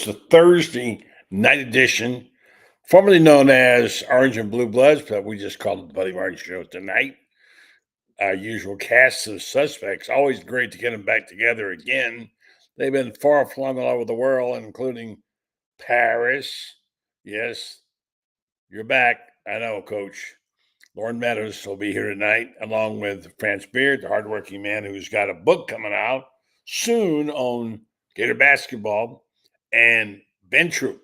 the Thursday night edition, formerly known as Orange and Blue Bloods, but we just called it the Buddy Martin Show tonight. Our usual cast of suspects. Always great to get them back together again. They've been far flung all over the world, including Paris. Yes, you're back. I know, Coach. Loren Meadows will be here tonight, along with Franz, the hardworking man who's got a book coming out soon on Gator basketball, and Troupe.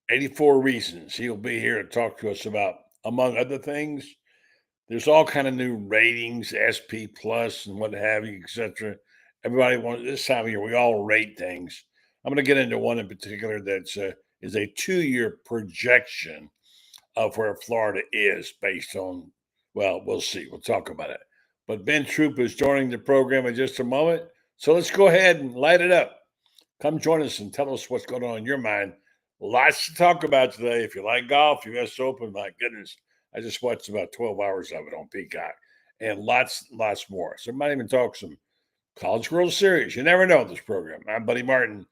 84 Reasons. He'll be here to talk to us about, among other things. There's all kind of new ratings, SP plus and what have you, etc. Everybody wants this time of year. We all rate things. I'm going to get into one in particular that's is a 2-year projection of where Florida is based on. Well, we'll see. We'll talk about it. But Troupe is joining the program in just a moment. So let's go ahead and light it up. Come join us and tell us what's going on in your mind. Lots to talk about today. If you like golf, US Open, my goodness, I just watched about 12 hours of it on Peacock, and lots more. So I might even talk some College World Series. You never know this program. I'm Buddy Martin.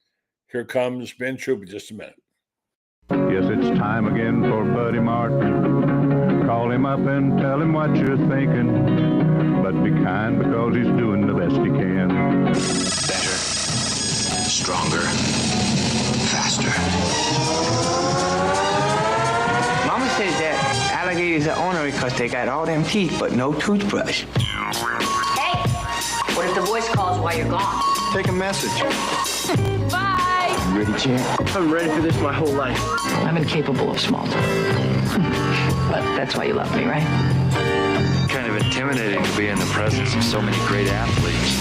Here comes Troupe in just a minute. Yes, it's time again for Buddy Martin. Call him up and tell him what you're thinking, but be kind because he's doing the best he can. Better, stronger, faster. Mama says that alligators are ornery because they got all them teeth but no toothbrush. Hey, what if the voice calls while you're gone? Take a message. Bye. You ready, champ? I'm ready for this my whole life. I'm incapable of small talk. But that's why you love me, right? Kind of intimidating to be in the presence of so many great athletes.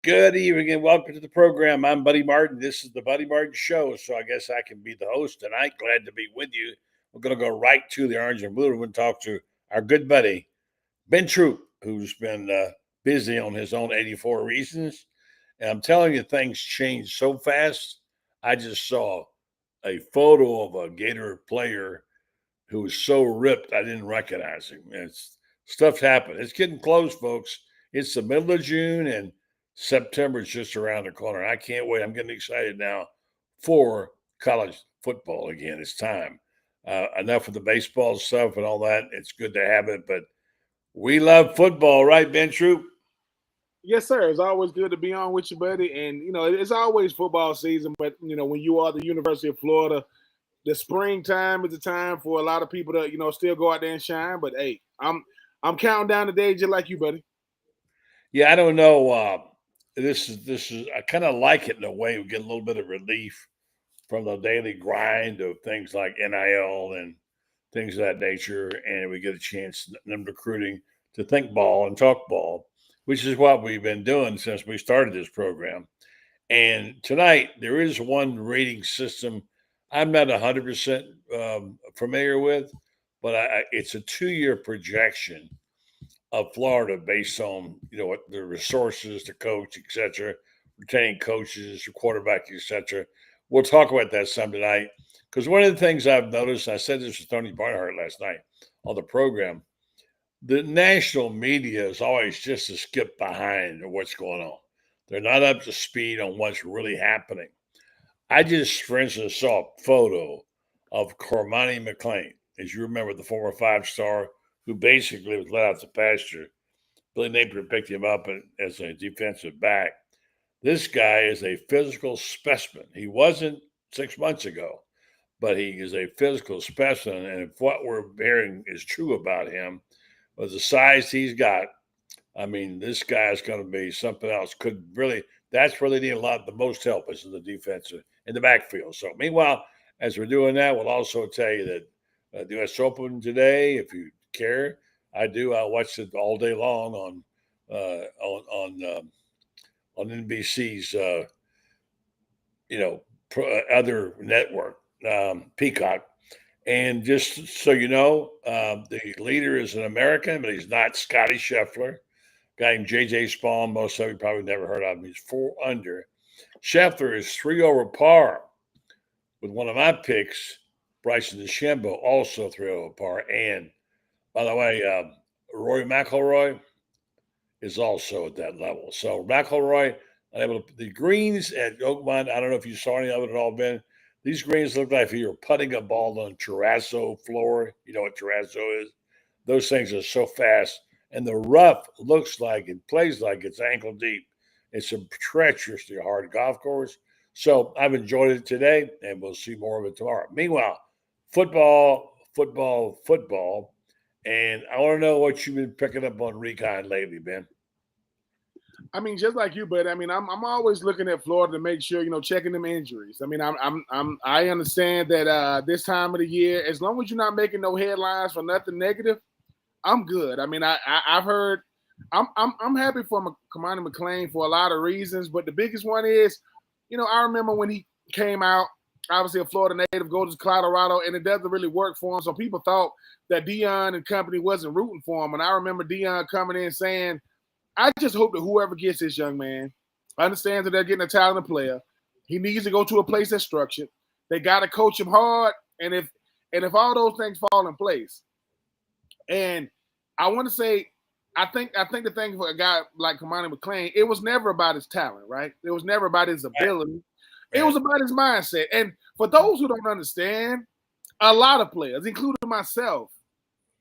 Good evening and welcome to the program. I'm Buddy Martin. This is the Buddy Martin Show, so I guess I can be the host tonight. Glad to be with you. We're going to go right to the Orange and Blue. We're going to talk to our good buddy, Troupe, who's been busy on his own 84 Reasons. And I'm telling you, things change so fast. I just saw a photo of a Gator player who was so ripped I didn't recognize him. Stuff's happened. It's getting close, folks. It's the middle of June, and September is just around the corner. I can't wait. I'm getting excited now for college football again. It's time. Enough of the baseball stuff and all that. It's good to have it, but we love football, right, Troupe? Yes, sir. It's always good to be on with you, buddy. And, it's always football season. But, when you are the University of Florida, the springtime is the time for a lot of people to, still go out there and shine. But, hey, I'm counting down the days just like you, buddy. Yeah, I don't know. This is I kind of like it in a way. We get a little bit of relief from the daily grind of things like NIL and things of that nature, and we get a chance in recruiting to think ball and talk ball, which is what we've been doing since we started this program. And tonight there is one rating system I'm not 100% familiar with, but it's a 2-year projection of Florida based on, what the resources, the coach, et cetera, retaining coaches, the quarterback, et cetera. We'll talk about that some tonight because one of the things I've noticed, I said this to Tony Barnhart last night on the program, the national media is always just a skip behind what's going on. They're not up to speed on what's really happening. I just, for instance, saw a photo of Cormani McClain, as you remember, the former 5-star who basically was let out to pasture. Billy Napier picked him up as a defensive back. This guy is a physical specimen. He wasn't 6 months ago, but he is a physical specimen. And if what we're hearing is true about him, with the size he's got, I mean, this guy is going to be something else. That's where they need the most help is in the defensive, in the backfield. So meanwhile, as we're doing that, we'll also tell you that the US Open today, if you care, I do. I watch it all day long on NBC's other network, Peacock, And just so you know, the leader is an American, but he's not Scotty Scheffler. Guy named J.J. Spawn, most of you probably never heard of him. He's 4 under. Scheffler is 3 over par with one of my picks, Bryson DeChambeau, also 3 over par. And by the way, Rory McIlroy is also at that level. So McIlroy, the greens at Oakmont, I don't know if you saw any of it at all, Ben. These greens look like if you were putting a ball on terrazzo floor. You know what terrazzo is? Those things are so fast. And the rough looks like it plays like it's ankle deep. It's a treacherously hard golf course. So I've enjoyed it today, and we'll see more of it tomorrow. Meanwhile, football. And I want to know what you've been picking up on Recon lately, Ben. I mean, just like you, but I mean, I'm always looking at Florida to make sure, checking them injuries. I mean, I understand that this time of the year, as long as you're not making no headlines for nothing negative, I'm good. I mean, I've heard, I'm happy for Commander McClain for a lot of reasons, but the biggest one is, I remember when he came out, obviously a Florida native, goes to Colorado, and it doesn't really work for him. So people thought that Deion and company wasn't rooting for him. And I remember Deion coming in saying, I just hope that whoever gets this young man understands that they're getting a talented player. He needs to go to a place that's structured. They got to coach him hard. And if all those things fall in place, and I want to say, I think the thing for a guy like Commander McClain, it was never about his talent, right? It was never about his ability. It was about his mindset. And for those who don't understand, a lot of players, including myself,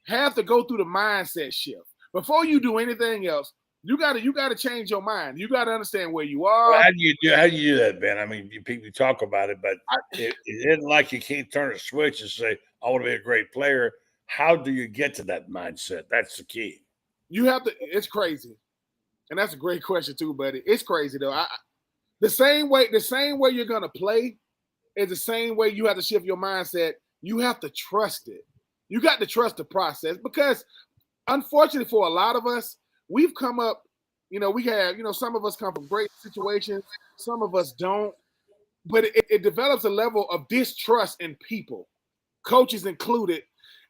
have to go through the mindset shift. Before you do anything else, you gotta change your mind. You gotta understand where you are. Well, how do you do that, Ben? I mean, people talk about it, but it isn't like you can't turn a switch and say, I want to be a great player. How do you get to that mindset? That's the key. You have to. It's crazy, and that's a great question too, buddy. It's crazy though. The same way you're gonna play is the same way you have to shift your mindset. You have to trust it. You got to trust the process because, unfortunately, for a lot of us, we've come up. We have. Some of us come from great situations. Some of us don't. But it develops a level of distrust in people, coaches included.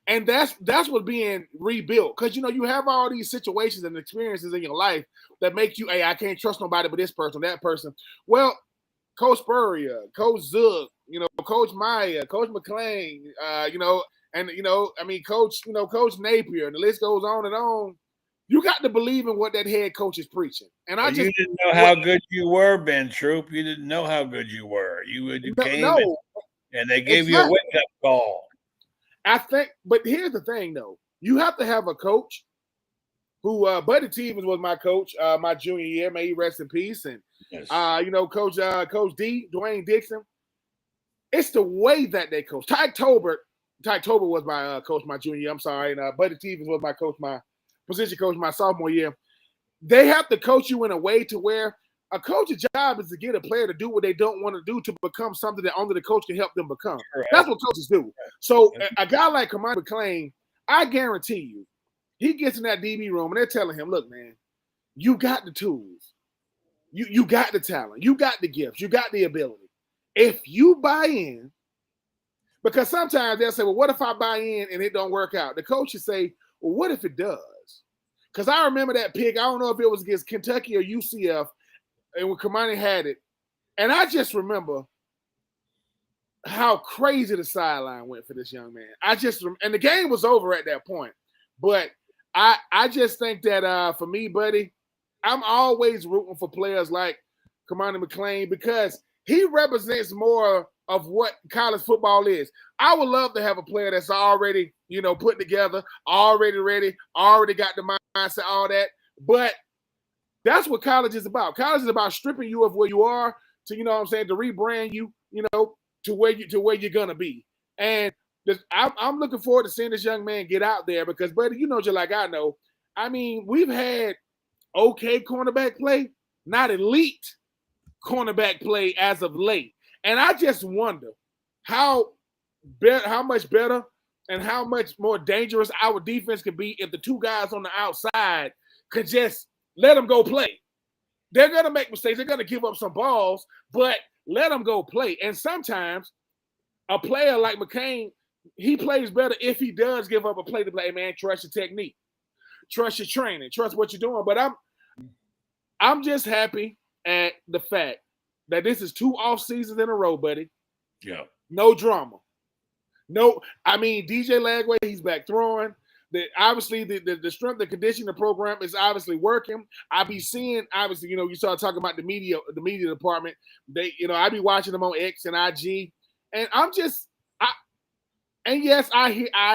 And that's what's being rebuilt. Because, you have all these situations and experiences in your life that make you, hey, I can't trust nobody but this person, that person. Well, Coach Spurrier, Coach Zook, Coach Maya, Coach McClain, Coach Napier, and the list goes on and on. You got to believe in what that head coach is preaching. And you didn't know how good you were, Ben Troupe. You didn't know how good you were. You came and they gave you a wake-up call. I think, but here's the thing, though. You have to have a coach who, Buddy Stevens was my coach my junior year. May he rest in peace. And, yes. Coach D, Dwayne Dixon. It's the way that they coach. Ty Tolbert was my coach my junior year. I'm sorry. And Buddy Stevens was my coach, my position coach my sophomore year. They have to coach you in a way to where a coach's job is to get a player to do what they don't want to do to become something that only the coach can help them become. Correct. That's what coaches do. So a guy like Commander McClain, I guarantee you, he gets in that DB room and they're telling him, look, man, you got the tools. You got the talent. You got the gifts. You got the ability. If you buy in, because sometimes they'll say, well, what if I buy in and it don't work out? The coach should say, well, what if it does? Because I remember that pick. I don't know if it was against Kentucky or UCF, and when Kamani had it, and I just remember how crazy the sideline went for this young man. And the game was over at that point. But I just think that for me, buddy, I'm always rooting for players like Commander McClain because he represents more of what college football is. I would love to have a player that's already, put together, already ready, already got the mindset, all that. But that's what college is about. College is about stripping you of where you are to, to rebrand you, to where you're gonna be. And I'm looking forward to seeing this young man get out there because, buddy, just like I know. I mean, we've had okay cornerback play, not elite cornerback play as of late. And I just wonder how much better and how much more dangerous our defense could be if the two guys on the outside could just let them go play. They're going to make mistakes. They're going to give up some balls, but let them go play. And sometimes a player like McClain he plays better if he does give up a play to play. Hey, man, trust your technique, trust your training, trust what you're doing. But I'm just happy at the fact that this is 2 off seasons in a row, buddy. Yeah. No drama. No, I mean DJ Lagway, he's back throwing. Obviously the strength and conditioning program is obviously working. I be seeing, obviously, you start talking about the media department. I be watching them on X and IG, and and yes, I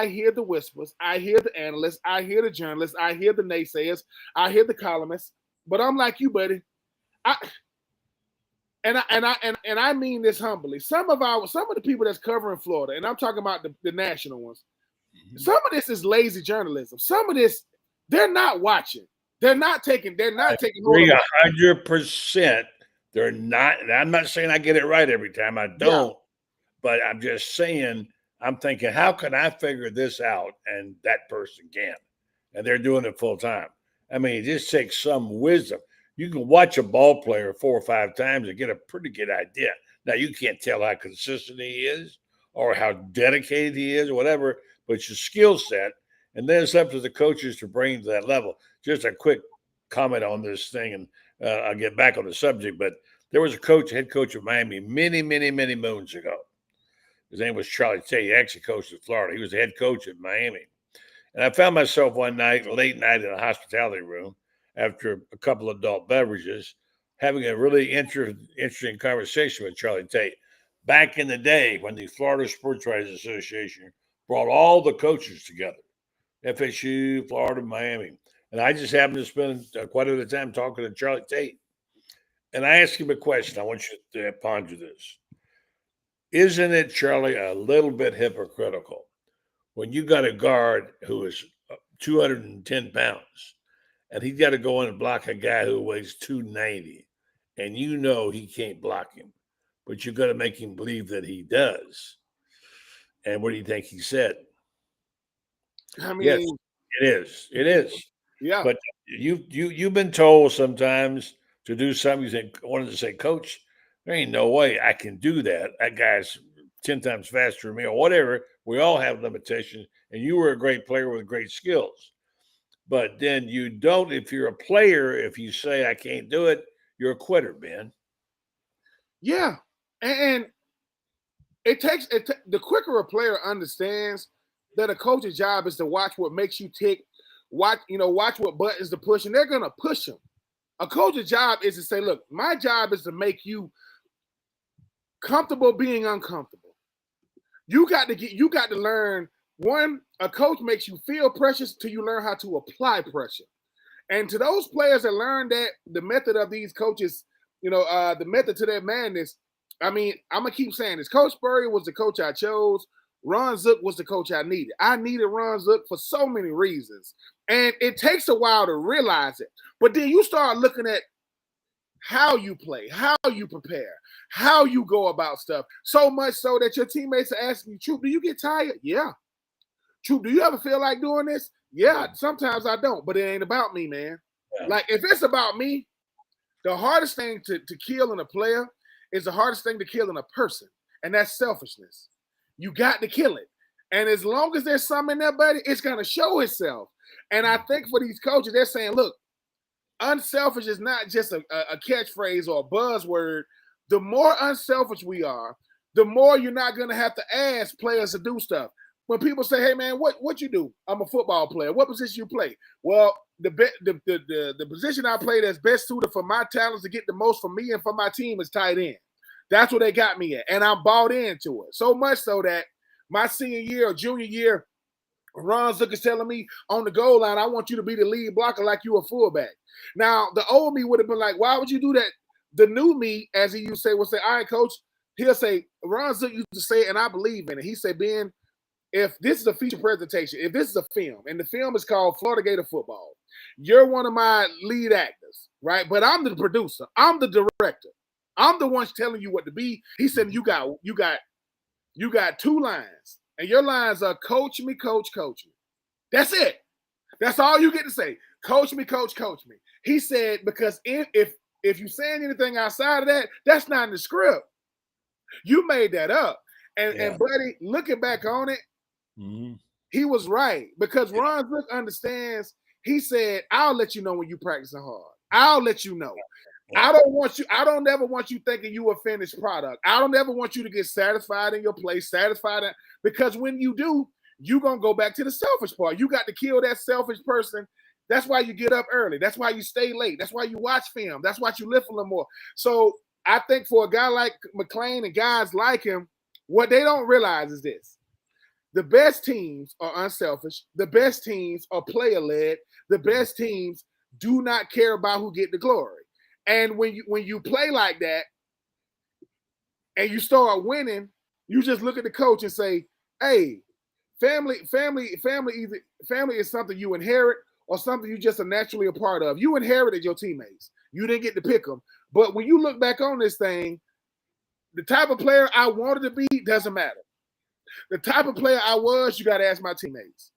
hear the whispers, I hear the analysts, I hear the journalists, I hear the naysayers, I hear the columnists, but I'm like you, buddy. I mean this humbly. Some of the people that's covering Florida, and I'm talking about the national ones. Some of this is lazy journalism. Some of this, they're not watching. They're not taking. 100%. They're not. And I'm not saying I get it right every time. I don't. Yeah. But I'm just saying. I'm thinking, how can I figure this out? And that person can. And they're doing it full time. I mean, it just takes some wisdom. You can watch a ball player 4 or 5 times and get a pretty good idea. Now, you can't tell how consistent he is or how dedicated he is or whatever, but it's your skill set. And then it's up to the coaches to bring him to that level. Just a quick comment on this thing, and I'll get back on the subject, but there was a head coach of Miami many, many, many moons ago. His name was Charlie Tate. He actually coached at Florida. He was the head coach at Miami. And I found myself one night, late night, in a hospitality room after a couple of adult beverages, having a really interesting conversation with Charlie Tate. Back in the day when the Florida Sports Writers Association brought all the coaches together, FSU, Florida, Miami. And I just happened to spend quite a bit of time talking to Charlie Tate. And I asked him a question. I want you to ponder this. Isn't it, Charlie, a little bit hypocritical when you got a guard who is 210 pounds and he's got to go in and block a guy who weighs 290 and you know he can't block him, but you're going to make him believe that he does? And what do you think he said? I mean, yes, it is. It is. Yeah. But you've been told sometimes to do something. You wanted to say, Coach, there ain't no way I can do that. That guy's 10 times faster than me or whatever. We all have limitations. And you were a great player with great skills. But then you don't, if you're a player, if you say I can't do it, you're a quitter, Ben. Yeah. And it takes the quicker a player understands that a coach's job is to watch what makes you tick, watch what buttons to push, and they're gonna push them. A coach's job is to say, look, my job is to make you comfortable being uncomfortable. You got to learn, one, a coach makes you feel pressure till you learn how to apply pressure. And to those players that learn that the method of these coaches, the method to their madness, I mean, I'm going to keep saying this. Coach Spurrier was the coach I chose. Ron Zook was the coach I needed. I needed Ron Zook for so many reasons. And it takes a while to realize it. But then you start looking at how you play, how you prepare, how you go about stuff. So much so that your teammates are asking you, Troupe, do you get tired? Yeah. Troupe, do you ever feel like doing this? Yeah, sometimes I don't, but it ain't about me, man. Yeah. Like, if it's about me, the hardest thing to kill in a player is the hardest thing to kill in a person, and that's selfishness. You got to kill it. And as long as there's something in there, buddy, it's going to show itself. And I think for these coaches, they're saying, look, unselfish is not just a catchphrase or a buzzword. The more unselfish we are, the more you're not going to have to ask players to do stuff. When people say, hey, man, what you do? I'm a football player. What position you play? Well, the position I play that's best suited for my talents to get the most from me and for my team is tight end. That's what they got me at. And I'm bought into it. So much so that my senior year or junior year, Ron Zook is telling me on the goal line, I want you to be the lead blocker like you a fullback. Now, the old me would have been like, why would you do that? The new me, as he used to say, would say, all right, coach. He'll say, Ron Zook used to say it, and I believe in it. He said, Ben, if this is a feature presentation, if this is a film, and the film is called Florida Gator Football, you're one of my lead actors, right? But I'm the producer. I'm the director. I'm the one telling you what to be. He said, you got 2 lines. And your lines are coach me, coach me. That's it. That's all you get to say. Coach me, coach me. He said, because if you're saying anything outside of that, that's not in the script. You made that up. And buddy, looking back on it, Mm-hmm. He was right because Ron Zook understands. He said, "I'll let you know when you practicing hard. I'll let you know. I don't ever want you thinking you a finished product. I don't ever want you to get satisfied in your place, because when you do, you're going to go back to the selfish part. You got to kill that selfish person. That's why you get up early. That's why you stay late. That's why you watch film. That's why you lift a little more. So I think for a guy like McClain and guys like him, what they don't realize is this. The best teams are unselfish. The best teams are player-led. The best teams do not care about who get the glory. And when you play like that and you start winning, you just look at the coach and say, "Hey, family is something you inherit or something you just are naturally a part of. You inherited your teammates. You didn't get to pick them. But when you look back on this thing, the type of player I wanted to be doesn't matter. The type of player I was, you got to ask my teammates.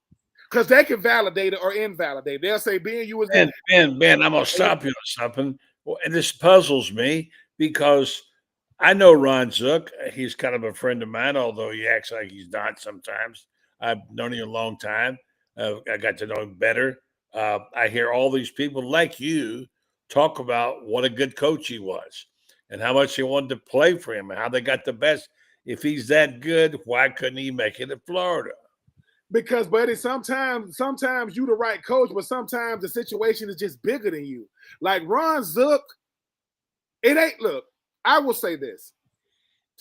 Because they can validate it or invalidate it. They'll say, Ben, you was good. Ben, I'm going to stop you on something. Well, and this puzzles me because I know Ron Zook. He's kind of a friend of mine, although he acts like he's not sometimes. I've known him a long time. I got to know him better. I hear all these people like you talk about what a good coach he was and how much they wanted to play for him and how they got the best. If he's that good, why couldn't he make it in Florida? Because, buddy, sometimes you the right coach, but sometimes the situation is just bigger than you. Like Ron Zook, it ain't, look, I will say this.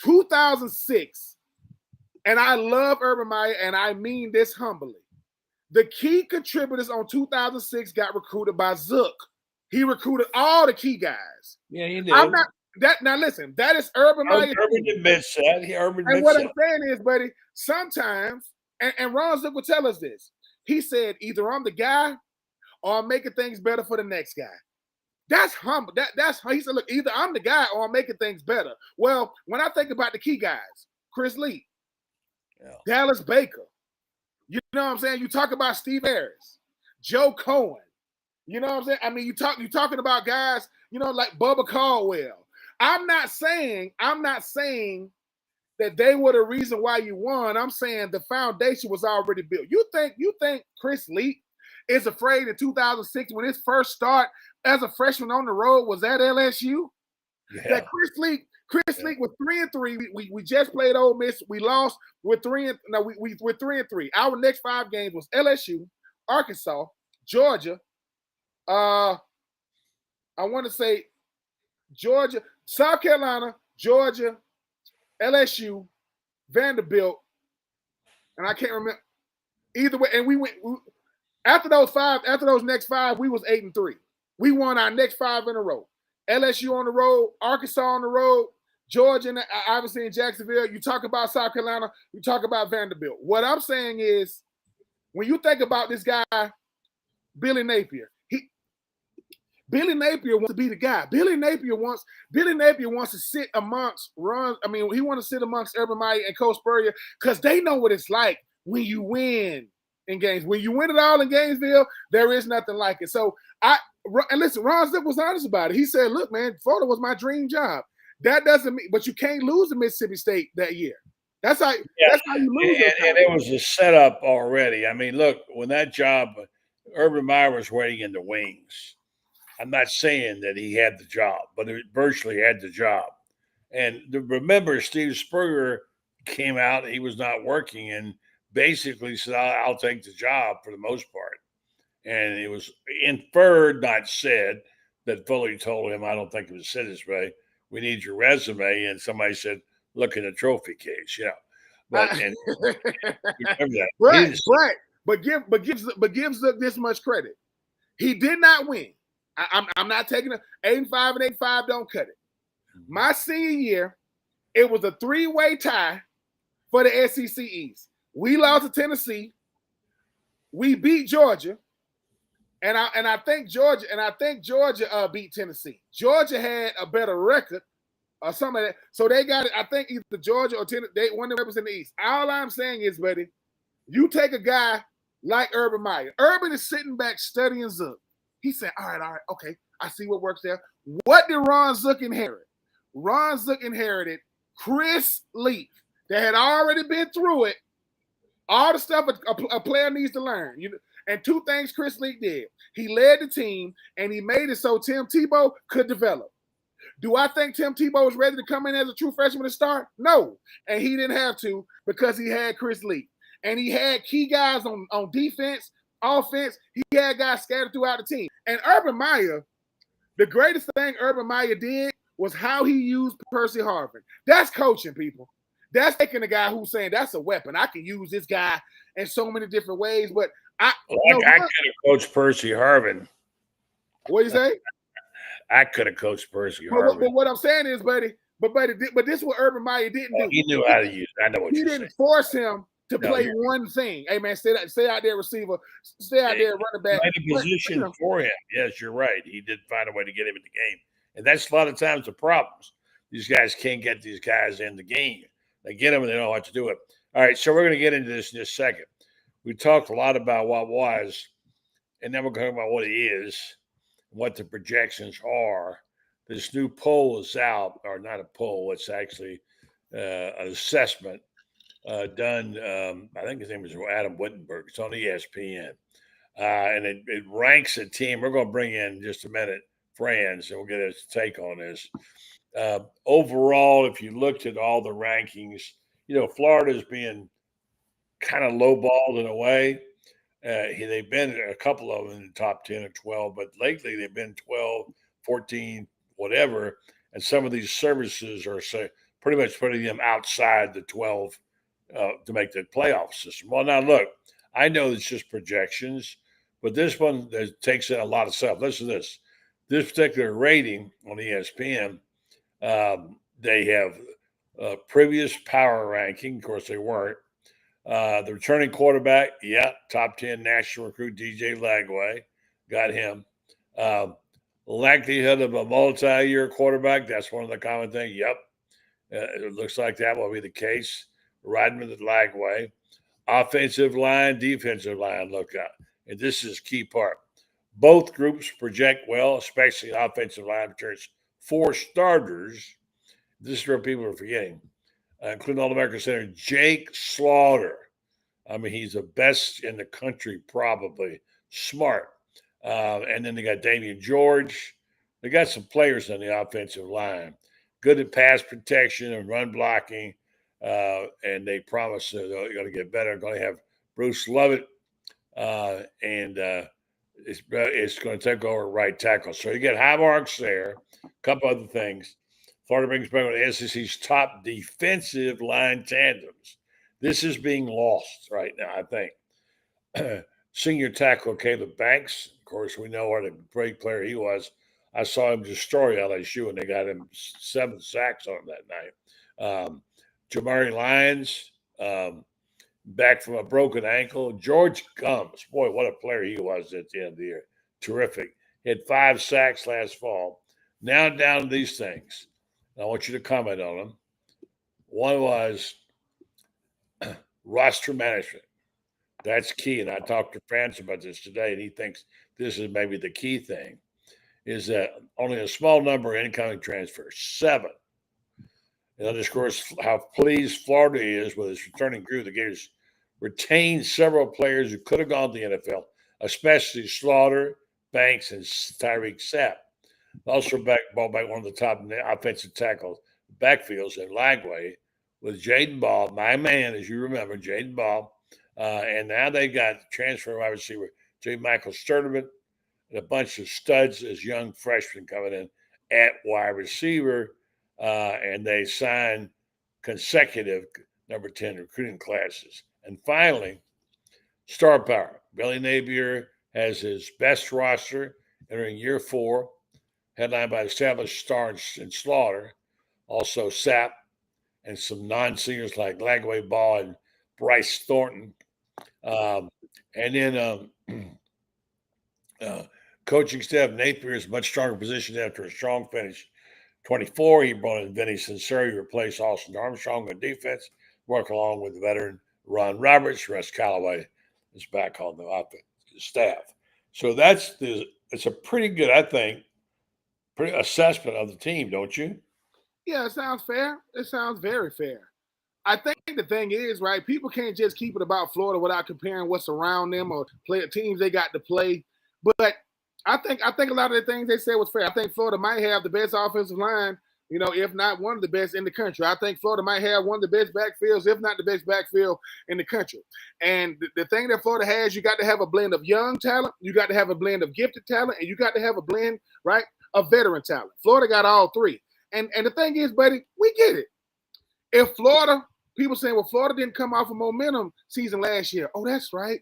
2006, and I love Urban Meyer, and I mean this humbly. The key contributors on 2006 got recruited by Zook. He recruited all the key guys. Yeah, he did. Now listen, that is Urban Meyer. Urban admits that. And what I'm saying is, buddy, sometimes, and Ron Zook will tell us this. He said, either I'm the guy or I'm making things better for the next guy. That's humble. That's he said, look, either I'm the guy or I'm making things better. Well, when I think about the key guys, Chris Lee, Dallas Baker, you know what I'm saying? You talk about Steve Harris, Joe Cohen. You know what I'm saying? I mean, you're talking about guys, you know, like Bubba Caldwell. I'm not saying that they were the reason why you won. I'm saying the foundation was already built. You think Chris Lee is afraid in 2006 when his first start as a freshman on the road was at LSU? Yeah. That Chris Lee was 3-3. We just played Ole Miss. We lost. We're 3-3. Our next 5 games was LSU, Arkansas, Georgia. I want to say Georgia, South Carolina, Georgia, LSU, Vanderbilt, and I can't remember either way. And we went after those next 5, we was 8-3. We won our next 5 in a row. LSU on the road, Arkansas on the road, Georgia, and obviously in Jacksonville. You talk about South Carolina, you talk about Vanderbilt. What I'm saying is, when you think about this guy, Billy Napier, Billy Napier wants to be the guy. Billy Napier wants to sit amongst Ron. I mean, he wants to sit amongst Urban Meyer and Coach Spurrier because they know what it's like when you win in games. When you win it all in Gainesville, there is nothing like it. So listen, Ron Zook was honest about it. He said, "Look, man, Florida was my dream job. That doesn't mean, but you can't lose to Mississippi State that year. That's how you lose." And it was a setup already. I mean, look, when that job, Urban Meyer was waiting in the wings. I'm not saying that he had the job, but he virtually had the job. And remember, Steve Spurrier came out, he was not working, and basically said, I'll take the job for the most part. And it was inferred, not said, that Foley told him, I don't think it was said this way, we need your resume. And somebody said, look in the trophy case, But and remember that. But gives Zook this much credit. He did not win. I'm not taking 8-5 and 8-5. Don't cut it. My senior year, it was a 3-way tie for the SEC East. We lost to Tennessee. We beat Georgia, and I think Georgia beat Tennessee. Georgia had a better record or something like that. So they got it. I think either Georgia or Tennessee. They won the represent the East. All I'm saying is, buddy, you take a guy like Urban Meyer. Urban is sitting back studying Zook. He said, all right, okay, I see what works there. What did Ron Zook inherit? Ron Zook inherited Chris Lee that had already been through it, All the stuff a player needs to learn. And two things Chris Leak did. He led the team, and he made it so Tim Tebow could develop. Do I think Tim Tebow was ready to come in as a true freshman to start? No. And he didn't have to because he had Chris Leak. And he had key guys on defense, offense. He had guys scattered throughout the team. And Urban Meyer, the greatest thing Urban Meyer did was how he used Percy Harvin. That's coaching, people. That's taking a guy who's saying that's a weapon. I can use this guy in so many different ways. But I could have coached Percy Harvin. What do you say? I could have coached Percy Harvin. But what I'm saying is, buddy, but this is what Urban Meyer didn't do. He knew how to use it. I know what you're saying. He didn't force him to play one thing. Hey, man, stay out there, receiver. Stay out there, running back. He made a position for him. Yes, you're right. He did find a way to get him in the game. And that's a lot of times the problems. These guys can't get these guys in the game. They get them and they don't know what to do it. All right, so we're going to get into this in just a second. We talked a lot about what was, and then we're going to talk about what it is, what the projections are. This new poll is out, or not a poll, it's actually an assessment done. I think his name is Adam Wittenberg. It's on ESPN. And it ranks a team. We're going to bring in just a minute Franz, and we'll get his take on this. Overall, if you looked at all the rankings, Florida's being kind of lowballed in a way. They've been a couple of them in the top 10 or 12, but lately they've been 12, 14, whatever. And some of these services are pretty much putting them outside the 12 to make the playoff system. Well, now look, I know it's just projections, but this one takes in a lot of stuff. Listen to this. This particular rating on ESPN, they have previous power ranking. Of course, they weren't. The returning quarterback, top 10 national recruit DJ Lagway, got him. Likelihood of a multi-year quarterback, that's one of the common things. Yep, it looks like that will be the case. Riding with the Lagway. Offensive line, defensive line, look out. And this is key part. Both groups project well, especially offensive line returns 4 starters. This is what people are forgetting, including All-American center Jake Slaughter. I mean, he's the best in the country, probably. Smart. And then they got Damian George. They got some players on the offensive line. Good at pass protection and run blocking. And they promise they're going to get better. They're going to have Bruce Lovett. And it's going to take over right tackle. So you get high marks there. A couple other things. Florida brings back one of the SEC's top defensive line tandems. This is being lost right now, I think. Senior tackle Caleb Banks, of course, we know what a great player he was. I saw him destroy LSU, and they got him 7 sacks on him that night. Jamari Lyons, back from a broken ankle. George Gums, boy, what a player he was at the end of the year. Terrific. He had 5 sacks last fall. Now down to these things. I want you to comment on them. One was roster management. That's key. And I talked to Franz about this today, and he thinks this is maybe the key thing, is that only a small number of incoming transfers, 7. It underscores how pleased Florida is with its returning crew. The Gators retained several players who could have gone to the NFL, especially Slaughter, Banks, and Tyreek Sapp. Also brought back one of the top offensive tackles backfields in Lagway with Jaden Ball, my man, as you remember, Jaden Ball. And now they got transfer wide receiver J. Michael Sturdivant and a bunch of studs as young freshmen coming in at wide receiver. And they signed consecutive number 10 recruiting classes. And finally, star power. Billy Napier has his best roster entering year 4, headlined by established stars in Slaughter, also Sapp, and some non-seniors like Lagway Ball and Bryce Thornton. And then coaching staff, Napier is much stronger position after a strong finish. 24, he brought in Vinny Sinceri, replaced Austin Armstrong on defense, work along with the veteran Ron Roberts. Russ Callaway is back on the offensive staff. So it's a pretty good, I think, pretty assessment of the team, don't you? Yeah, it sounds fair. It sounds very fair. I think the thing is, right, people can't just keep it about Florida without comparing what's around them or play teams they got to play. But I think a lot of the things they said was fair. I think Florida might have the best offensive line, if not one of the best in the country. I think Florida might have one of the best backfields, if not the best backfield in the country. And the thing that Florida has, you got to have a blend of young talent, you got to have a blend of gifted talent, and you got to have a blend, right, of veteran talent. Florida got all three. And the thing is, buddy, we get it. If Florida, people saying, well, Florida didn't come off a momentum season last year. Oh, that's right.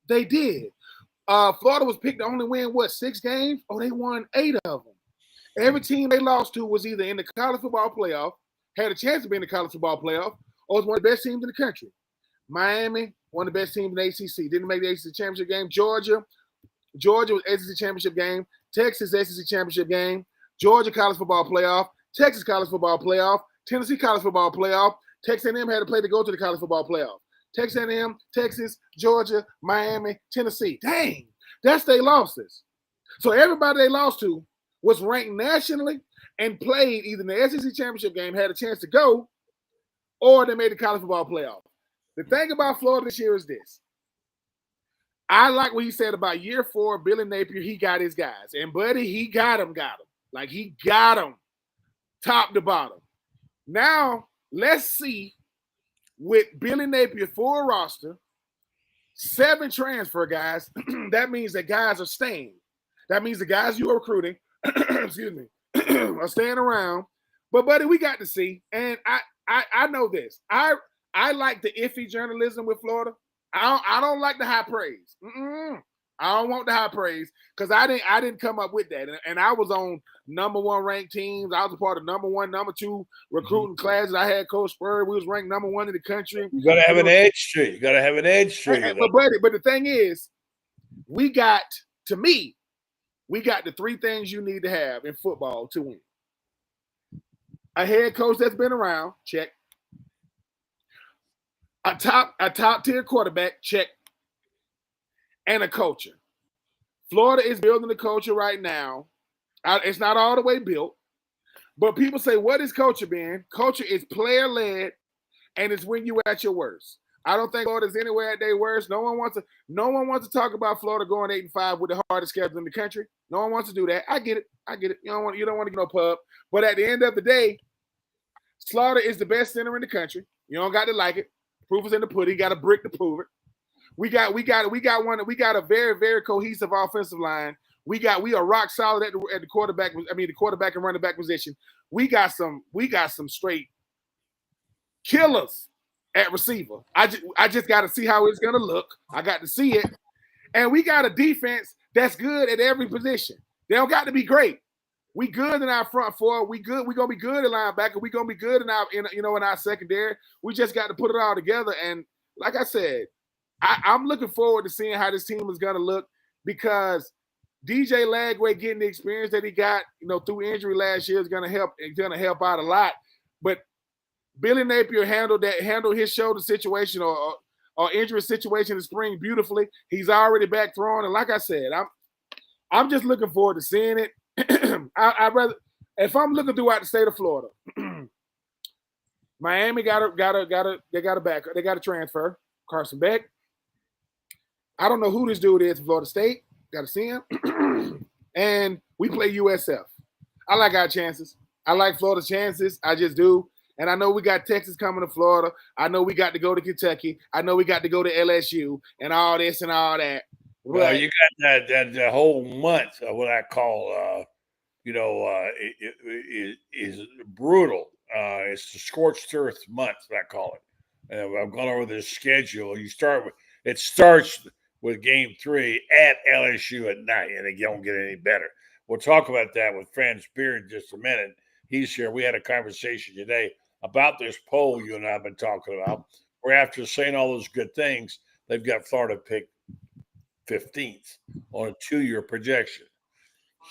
They did. Florida was picked to only win, 6 games? Oh, they won 8 of them. Every team they lost to was either in the college football playoff, had a chance to be in the college football playoff, or was one of the best teams in the country. Miami, one of the best teams in the ACC. Didn't make the ACC championship game. Georgia was ACC championship game. Texas SEC championship game. Georgia college football playoff. Texas college football playoff. Tennessee college football playoff. Texas A&M had to play to go to the college football playoff. Texas A&M, Texas, Georgia, Miami, Tennessee. Dang, that's their losses. So everybody they lost to was ranked nationally and played either in the SEC championship game, had a chance to go, or they made the college football playoff. The thing about Florida this year is this. I like what he said about year 4, Billy Napier, he got his guys. And, buddy, he got them. Like, he got them top to bottom. Now, let's see, with Billy Napier full roster, 7 transfer guys, that means that guys are staying. That means the guys you are recruiting, excuse me, are staying around. But, buddy, we got to see. And I know this. I like the iffy journalism with Florida. I don't like the high praise. I don't want the high praise because I didn't come up with that. And I was on number 1 ranked teams. I was a part of number 1, number 2 recruiting classes. I had Coach Spur. We was ranked number 1 in the country. You got to have an edge street. You got to have an edge street. But the thing is, we got the 3 things you need to have in football to win. A head coach that's been around, check. A top tier quarterback, check. And a culture. Florida is building the culture right now. It's not all the way built, but people say, what is culture being? Culture is player-led, and it's when you're at your worst. I don't think Florida's anywhere at their worst. No one wants to talk about Florida going 8-5 with the hardest schedule in the country. No one wants to do that. I get it. You don't want to get no pub. But at the end of the day, Slaughter is the best center in the country. You don't got to like it. Proof is in the pudding. You got a brick to prove it. We got a very, very cohesive offensive line. We are rock solid at the quarterback. The quarterback and running back position. We got some straight killers at receiver. I just got to see how it's gonna look. I got to see it, and we got a defense that's good at every position. They don't got to be great. We good in our front four. We good. We gonna be good at linebacker. We gonna be good in our secondary. We just got to put it all together. And like I said, I'm looking forward to seeing how this team is gonna look because DJ Lagway getting the experience that he got, through injury last year is gonna help. It's gonna help out a lot. But Billy Napier handled his shoulder situation or injury situation in the spring beautifully. He's already back throwing, and like I said, I'm just looking forward to seeing it. I'd rather, if I'm looking throughout the state of Florida, Miami got a transfer, Carson Beck. I don't know who this dude is for Florida State. Got to see him. And we play USF. I like our chances. I like Florida's chances. I just do. And I know we got Texas coming to Florida. I know we got to go to Kentucky. I know we got to go to LSU and all this and all that. Well, you got that whole month of what I call, is brutal. It's the scorched earth month, I call it. And I've gone over the schedule. It starts with game 3 at LSU at night, and it don't get any better. We'll talk about that with Franz Beard in just a minute. He's here. We had a conversation today about this poll you and I have been talking about, where after saying all those good things, they've got Florida picked 15th on a 2-year projection.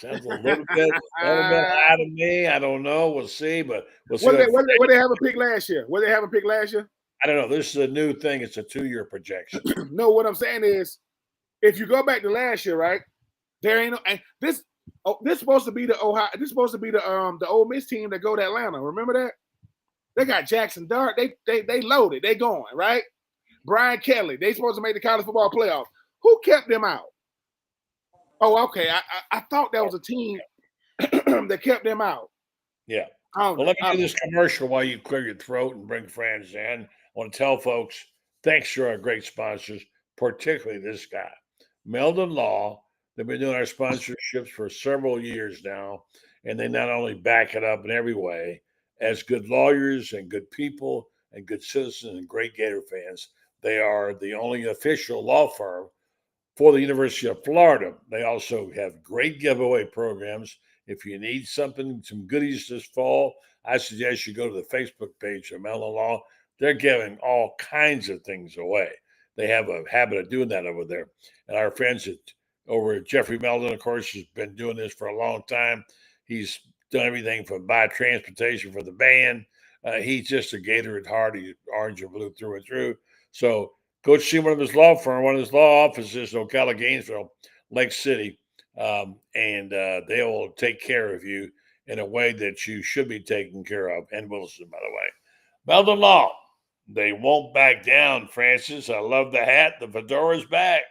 Sounds a little bit high to me. I don't know. We'll see, but we'll see. What they have a pick last year? What they have a pick last year? I don't know. This is a new thing. It's a 2-year projection. No, what I'm saying is, if you go back to last year, right? There ain't no this supposed to be the Ohio. This supposed to be the Ole Miss team that go to Atlanta. Remember that? They got Jackson Dart. They loaded. They going, right? Brian Kelly. They supposed to make the college football playoff. Who kept them out? Oh, okay. I thought that was a team that kept them out. Yeah. Well, let me do this commercial while you clear your throat and bring Franz in. I want to tell folks, thanks to our great sponsors, particularly this guy, Meldon Law. They've been doing our sponsorships for several years now, and they not only back it up in every way, as good lawyers and good people and good citizens and great Gator fans, they are the only official law firm for the University of Florida. They also have great giveaway programs. If you need something, some goodies this fall, I suggest you go to the Facebook page of Meldon Law. They're giving all kinds of things away. They have a habit of doing that over there. And our friends over at Jeffrey Meldon, of course, has been doing this for a long time. He's done everything from buy transportation for the band. He's just a Gator at heart. He's orange and blue through and through. So go see one of his law firm, one of his law offices in Ocala, Gainesville, Lake City, and they will take care of you in a way that you should be taken care of. And Wilson, by the way. Meldon Law, they won't back down, Francis. I love the hat. The fedora's back.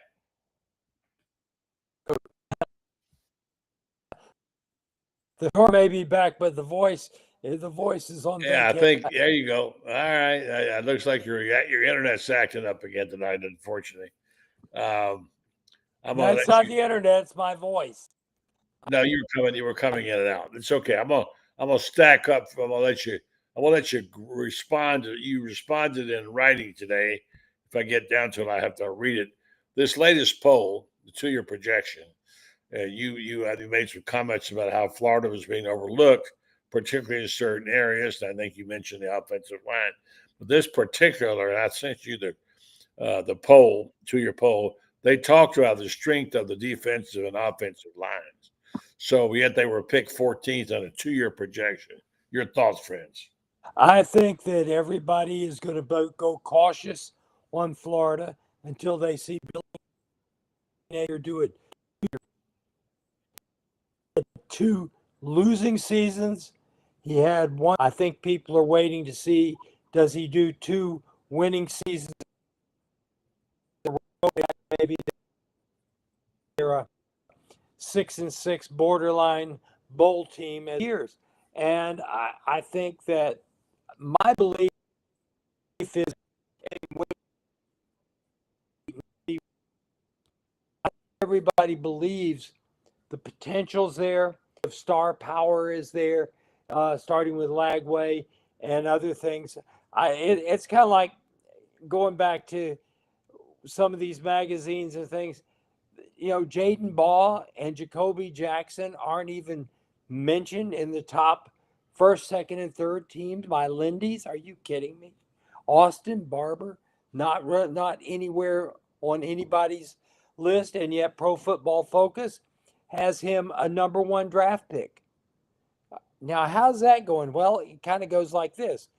The door may be back, but the voice is on. Yeah, I think there you go. All right, it looks like your internet's acting up again tonight, unfortunately. It's not the internet; it's my voice. No, you were coming in and out. It's okay. I'm gonna stack up. I'm gonna let you respond. You responded in writing today. If I get down to it, I have to read it. This latest poll, the 2-year projection. You made some comments about how Florida was being overlooked, particularly in certain areas. And I think you mentioned the offensive line. But this particular, and I sent you the poll, 2-year poll, they talked about the strength of the defensive and offensive lines. So yet they were picked 14th on a 2-year projection. Your thoughts, friends? I think that everybody is going to go cautious on Florida until they see Billy Napier do it. 2 losing seasons. He had 1. I think people are waiting to see, does he do 2 winning seasons? Maybe they're a 6-6 borderline bowl team as years. And I think that my belief is everybody believes the potential's there, the star power is there, starting with Lagway and other things. It's kind of like going back to some of these magazines and things. Jaden Baugh and Jacoby Jackson aren't even mentioned in the top 1st, 2nd, and 3rd teams by Lindy's. Are you kidding me? Austin Barber, not anywhere on anybody's list, and yet Pro Football Focus has him a number 1 draft pick. Now, how's that going? Well, it kind of goes like this.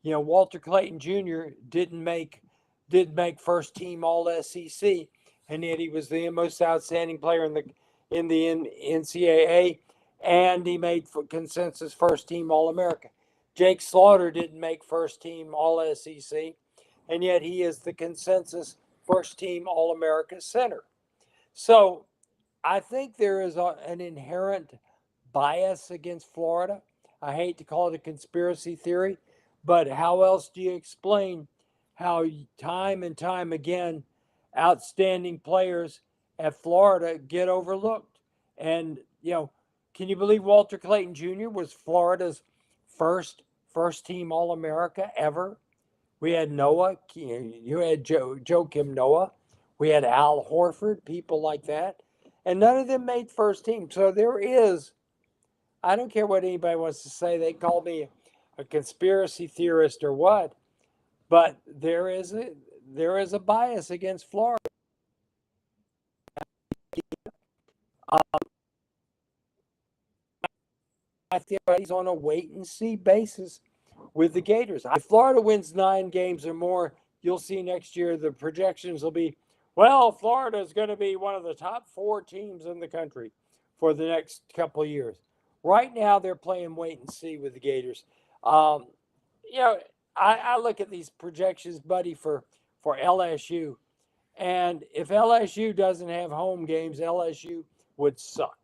Walter Clayton Jr. didn't make first team All SEC, and yet he was the most outstanding player in the NCAA, and he made consensus first team All America. Jake Slaughter didn't make first team All SEC, and yet he is the consensus first team All America center. So I think there is an inherent bias against Florida. I hate to call it a conspiracy theory, but how else do you explain how time and time again outstanding players at Florida get overlooked? And, can you believe Walter Clayton Jr. was Florida's first team All-America ever? We had Noah. You had Joakim Noah. We had Al Horford, people like that. And none of them made first team. So there is, I don't care what anybody wants to say. They call me a conspiracy theorist or what. But there is a bias against Florida. I think he's on a wait-and-see basis with the Gators. If Florida wins 9 games or more, you'll see next year the projections will be, well, Florida is going to be one of the top 4 teams in the country for the next couple of years. Right now, they're playing wait-and-see with the Gators. you know, I look at these projections, buddy, for LSU, and if LSU doesn't have home games, LSU would suck.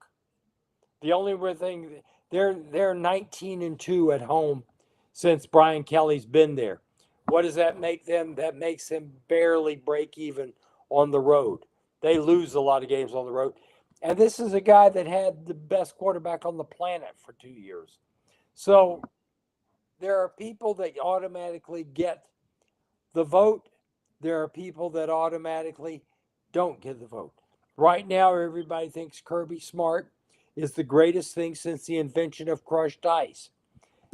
The only thing they're 19-2 at home since Brian Kelly's been there. What does that make them? That makes them barely break even on the road. They lose a lot of games on the road. And this is a guy that had the best quarterback on the planet for 2 years. So there are people that automatically get the vote. There are people that automatically don't get the vote. Right now, everybody thinks Kirby Smart is the greatest thing since the invention of crushed ice.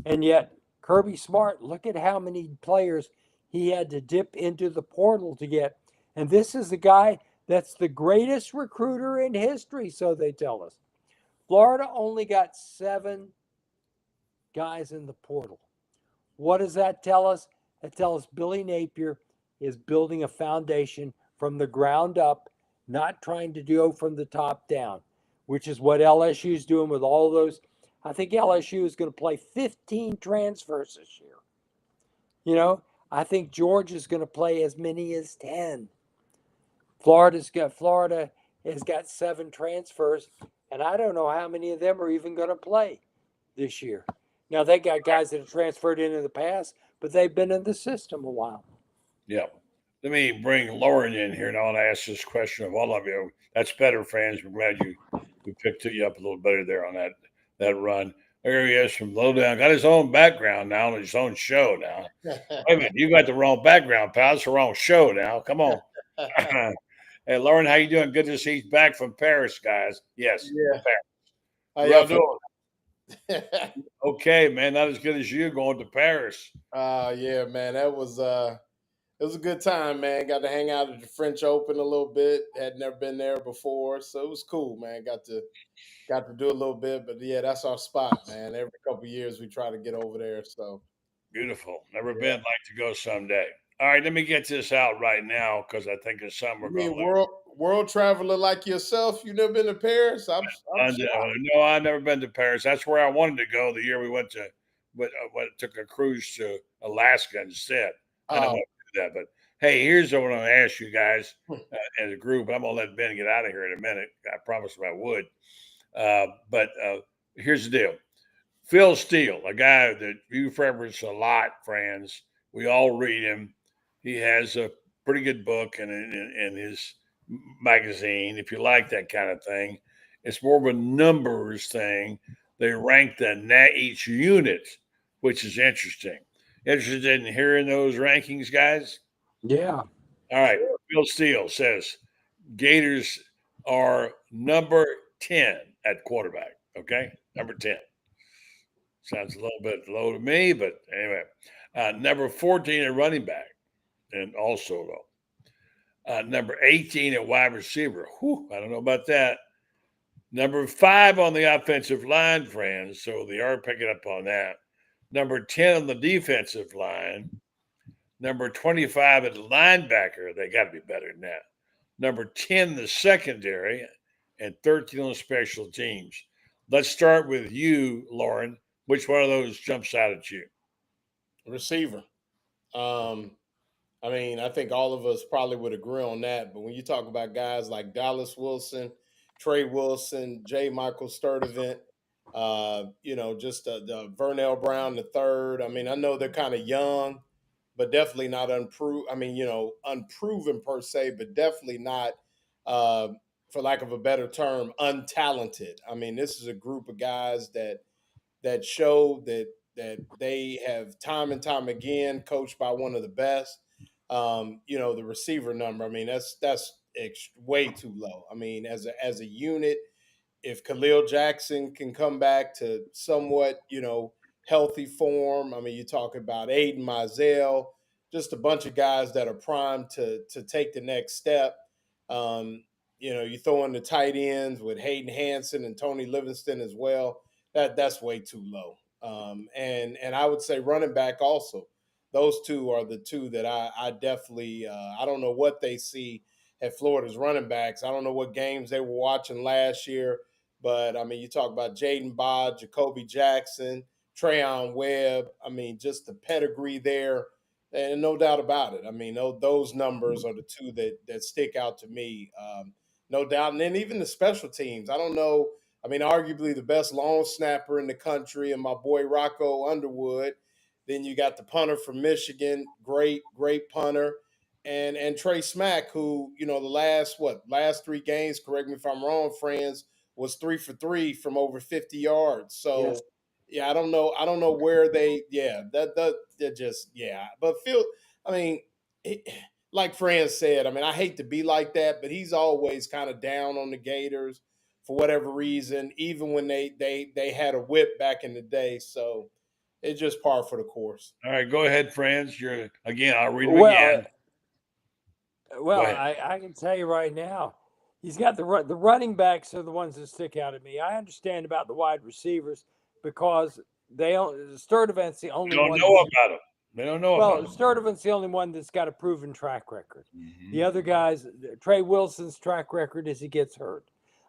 And yet, Kirby Smart, look at how many players he had to dip into the portal to get. And this is the guy that's the greatest recruiter in history, so they tell us. Florida only got 7 guys in the portal. What does that tell us? It tells us Billy Napier is building a foundation from the ground up, not trying to do it from the top down, which is what LSU is doing with all those. I think LSU is going to play 15 transfers this year. You know, I think Georgia is going to play as many as 10. Florida has got 7 transfers, and I don't know how many of them are even going to play this year. Now, they got guys that have transferred in the past, but they've been in the system a while. Yeah. Let me bring Loren in here, and I want to ask this question of all of you. That's better, Franz. We're glad we picked you up a little better there on that run. There he is from Lowdown. Got his own background now on his own show now. Wait a minute, you got the wrong background, pal. It's the wrong show now. Come on. Hey, Loren, how you doing? Good to see you back from Paris, guys. Yes. Yeah. Paris. How y'all doing? Okay, man. Not as good as you going to Paris. Yeah, man. That was it was a good time, man. Got to hang out at the French Open a little bit. Had never been there before, so it was cool, man. Got to do a little bit, but yeah, that's our spot, man. Every couple of years we try to get over there. So beautiful. Never been. Like to go someday. All right, let me get this out right now because I think it's something we're going to world traveler like yourself. You never been to Paris? No, I've never been to Paris. That's where I wanted to go the year we went to, but took a cruise to Alaska instead. I don't want to do that, but hey, here's what I'm going to ask you guys as a group. I'm going to let Ben get out of here in a minute. I promised him I would. But here's the deal. Phil Steele, a guy that you reference a lot, Franz. We all read him. He has a pretty good book in his magazine, if you like that kind of thing. It's more of a numbers thing. They rank each unit, which is interesting. Interested in hearing those rankings, guys? Yeah. All right. Phil Steele says Gators are number 10 at quarterback. Okay. Number 10. Sounds a little bit low to me, but anyway. Number 14 at running back, and also low. Number 18 at wide receiver. Whew, I don't know about that. Number 5 on the offensive line, friends. So they are picking up on that. Number 10 on the defensive line. Number 25 at linebacker. They got to be better than that. Number 10, the secondary, and 13 on the special teams. Let's start with you, Loren. Which one of those jumps out at you? Receiver. I mean, I think all of us probably would agree on that. But when you talk about guys like Dallas Wilson, Trey Wilson, J. Michael Sturdivant, just the Vernell Brown III. I mean, I know they're kind of young, but definitely not unproven. I mean, unproven per se, but definitely not, for lack of a better term, untalented. I mean, this is a group of guys that show that they have time and time again coached by one of the best. The receiver number, I mean, that's way too low. I mean, as a unit, if Khalil Jackson can come back to somewhat, healthy form, I mean, you talk about Aiden Mizell, just a bunch of guys that are primed to take the next step. You throw in the tight ends with Hayden Hanson and Tony Livingston as well. That's way too low. And I would say running back also. Those two are the two that I definitely I don't know what they see at Florida's running backs. I don't know what games they were watching last year, but I mean, you talk about Jaden Bod, Jacoby Jackson, Trayon Webb. I mean, just the pedigree there, and no doubt about it. I mean, those numbers are the two that stick out to me, no doubt. And then even the special teams. I don't know. I mean, arguably the best long snapper in the country, and my boy Rocco Underwood. Then you got the punter from Michigan, great punter, and Trey Smack, who the last 3 games. Correct me if I'm wrong, Franz, was 3 for 3 from over 50 yards. So. Yes. Yeah, I don't know where they. Yeah, that just But Phil, I mean, like Franz said, I mean, I hate to be like that, but he's always kind of down on the Gators for whatever reason, even when they had a whip back in the day. So it's just par for the course. All right, go ahead, Franz. I'll read them Well, again. I can tell you right now, he's got the running backs are the ones that stick out at me. I understand about the wide receivers because Sturdivant's the only one. They don't know about him. They don't know about him. Sturdivant's the only one that's got a proven track record. Mm-hmm. The other guys, Trey Wilson's track record is he gets hurt.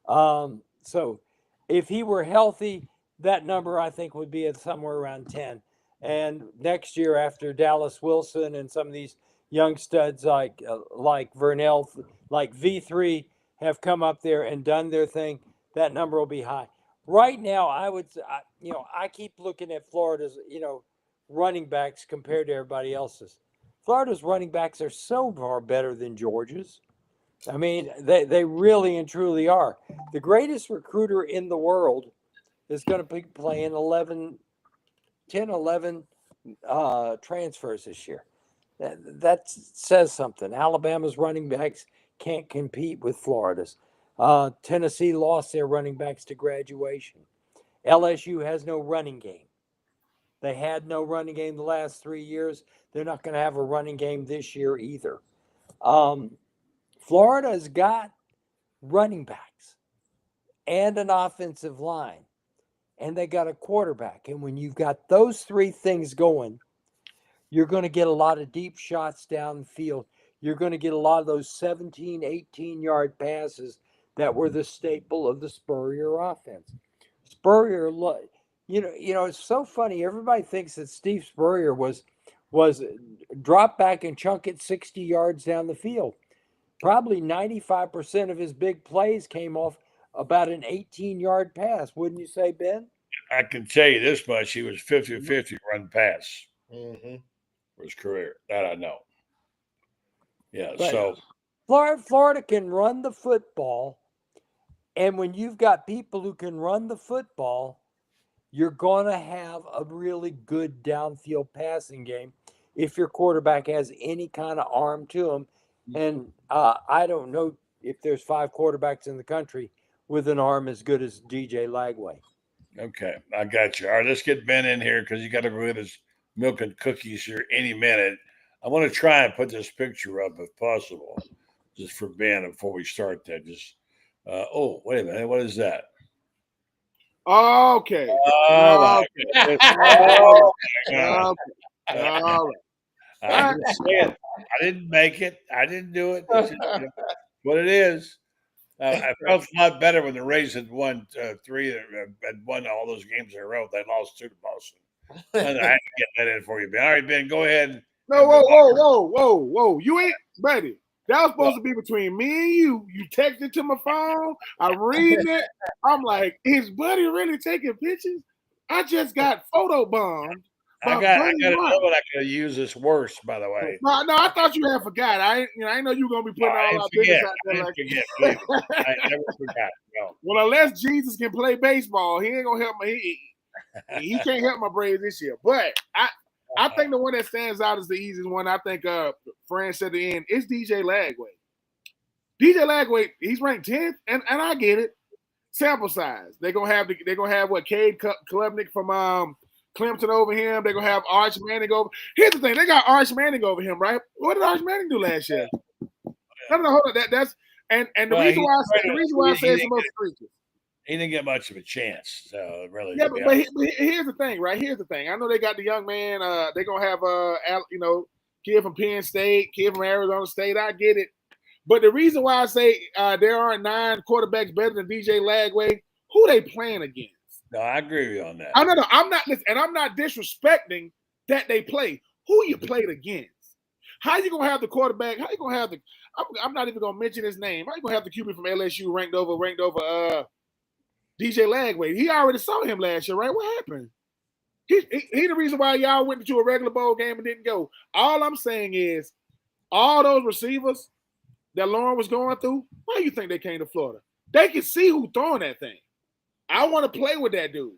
So if he were healthy, that number I think would be at somewhere around 10. And next year, after Dallas Wilson and some of these young studs like Vernell, like V3 have come up there and done their thing, that number will be high. Right now, I keep looking at Florida's, running backs compared to everybody else's. Florida's running backs are so far better than Georgia's. I mean, they really and truly are. The greatest recruiter in the world is going to be playing 10, 11 transfers this year. That says something. Alabama's running backs can't compete with Florida's. Tennessee lost their running backs to graduation. LSU has no running game. They had no running game the last 3 years. They're not going to have a running game this year either. Florida's got running backs and an offensive line, and they got a quarterback. And when you've got those 3 things going, you're going to get a lot of deep shots downfield. You're going to get a lot of those 17, 18-yard passes that were the staple of the Spurrier offense. Spurrier, it's so funny. Everybody thinks that Steve Spurrier was drop back and chunk it 60 yards down the field. Probably 95% of his big plays came off about an 18-yard pass. Wouldn't you say, Ben? I can tell you this much. He was 50-50 run pass for his career. That I know. Yeah, but so Florida can run the football. And when you've got people who can run the football, you're going to have a really good downfield passing game if your quarterback has any kind of arm to him. And I don't know if there's 5 quarterbacks in the country with an arm as good as DJ Lagway. Okay, I got you. All right, let's get Ben in here because you got to go get his milk and cookies here any minute. I want to try and put this picture up if possible, just for Ben before we start that. Just wait a minute, what is that? Okay. Oh, okay. Oh, All right. I didn't make it. I didn't do it. It's just, what it is. I felt a lot better when the Rays had won 3 and won all those games in a row. They lost 2 to Boston. And I had to get that in for you, Ben. All right, Ben, go ahead. No, whoa. You ain't, buddy. That was supposed to be between me and you. You texted to my phone. I read it. I'm like, is Buddy really taking pictures? I just got photobombed. I got to know what I could use this worse, by the way. No, I thought you had forgot. I know you were gonna be putting all our business out there. I never forgot. No. Well, unless Jesus can play baseball, he ain't gonna help me. He can't help my Braves this year. But I think the one that stands out is the easiest one. I think Franz said at the end, it's DJ Lagway. DJ Lagway, he's ranked 10th, and I get it. Sample size. They're gonna have what, Cade Klubnik from Clemson over him. They're gonna have Arch Manning over. Here's the thing, they got Arch Manning over him, right? What did Arch Manning do last year? No, hold on. That's and the reason why I say it's the most egregious. He didn't get much of a chance, so really. Yeah, but here's the thing, right? Here's the thing. I know they got the young man. They're gonna have kid from Penn State, kid from Arizona State. I get it, but the reason why I say there aren't 9 quarterbacks better than DJ Lagway, who they playing against? No, I agree with you on that. I'm not listening, and I'm not disrespecting that they play. Who you played against? How you gonna have the quarterback? How you gonna have the? I'm not even gonna mention his name. How you gonna have the QB from LSU ranked over DJ Lagway? He already saw him last year, right? What happened? He the reason why y'all went to a regular bowl game and didn't go. All I'm saying is, all those receivers that Loren was going through, why do you think they came to Florida? They can see who throwing that thing. I want to play with that dude.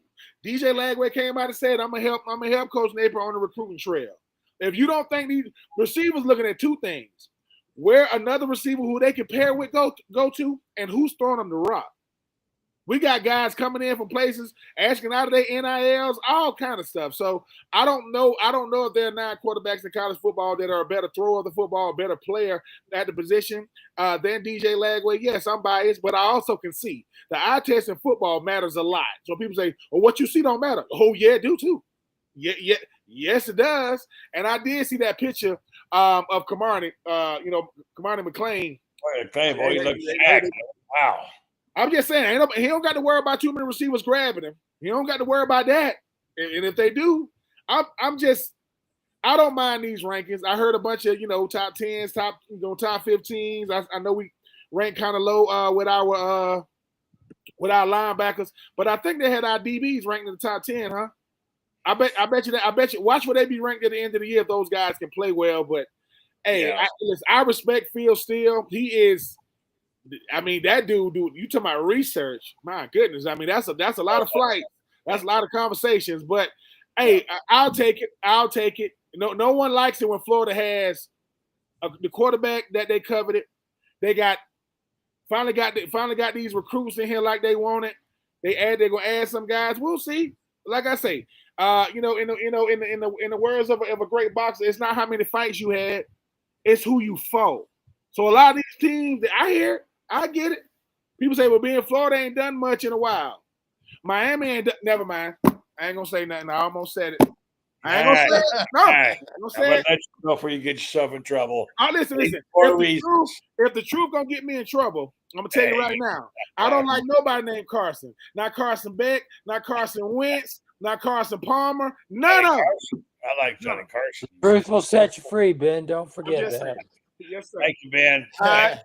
DJ Lagway came out and said, I'm gonna help Coach Napier on the recruiting trail. If you don't think these receivers looking at two things, where another receiver who they can pair with go to, and who's throwing them the rock. We got guys coming in from places asking out of their NILs, all kind of stuff. So I don't know if there are 9 quarterbacks in college football that are a better thrower of the football, a better player at the position than DJ Lagway. Yes, I'm biased, but I also can see the eye test in football matters a lot. So people say, "Well, what you see don't matter." Oh yeah, it do too. Yeah, yes, it does. And I did see that picture of Kamani, Kamani McLean. Boy, he looks jacked. Wow. I'm just saying, he don't got to worry about too many receivers grabbing him. He don't got to worry about that. And if they do, I don't mind these rankings. I heard a bunch of top 10s, top 15s. I know we rank kind of low with our linebackers, but I think they had our DBs ranked in the top 10, huh? I bet you. Watch where they be ranked at the end of the year if those guys can play well. But hey, yeah. I respect Phil Steele. He is. I mean, that dude, you talking about research. My goodness. I mean, that's a lot of flights. That's a lot of conversations. But hey, I'll take it. No one likes it when Florida has the quarterback that they coveted. They finally got these recruits in here like they wanted. They're gonna add some guys. We'll see. Like I say, in the words of a great boxer, it's not how many fights you had, it's who you fought. So a lot of these teams that I hear, I get it. People say, well, being Florida ain't done much in a while. Miami ain't never mind. I ain't gonna say nothing. I almost said it. I ain't gonna say it. No, I ain't gonna say it. Let you know before you get yourself in trouble. Listen. If the truth gonna get me in trouble, I'm gonna tell you right now. I don't like nobody named Carson. Not Carson Beck, not Carson Wentz, not Carson Palmer. None of them. I like Johnny Carson. Truth will set you free, Ben. Don't forget that. Saying. Yes, sir. Thank you, Ben. Hey,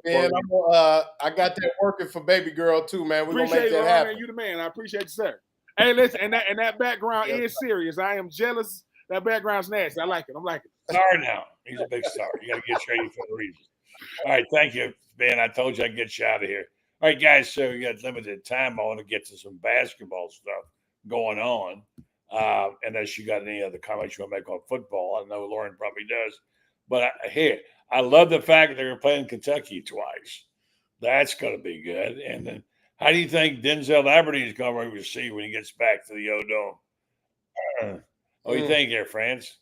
man, I got that working for baby girl too, man. We're gonna make that happen. Man, you the man. I appreciate you, sir. Hey, listen, and that background is serious. I am jealous. That background's nasty. I like it. I'm like it. Star now. He's a big star. You got to get ready for the reason. All right, thank you, Ben. I told you I'd get you out of here. All right, guys. So we got limited time. I want to get to some basketball stuff going on. Unless you got any other comments you want to make on football, I know Loren probably does. But I love the fact that they're playing Kentucky twice. That's going to be good. And then, how do you think Denzel Aberdeen is going to receive when he gets back to the O-Dome? What do you think there, Franz?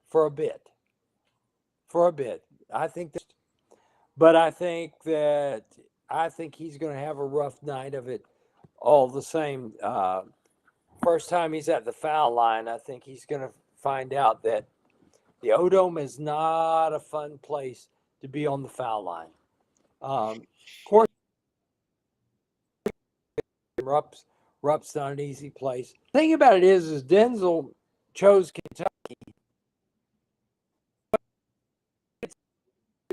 For a bit. I think that, but I think he's going to have a rough night of it all the same. First time he's at the foul line, I think he's going to find out that the O-Dome is not a fun place to be on the foul line. Of course, Rupp's not an easy place. The thing about it is Denzel chose Kentucky.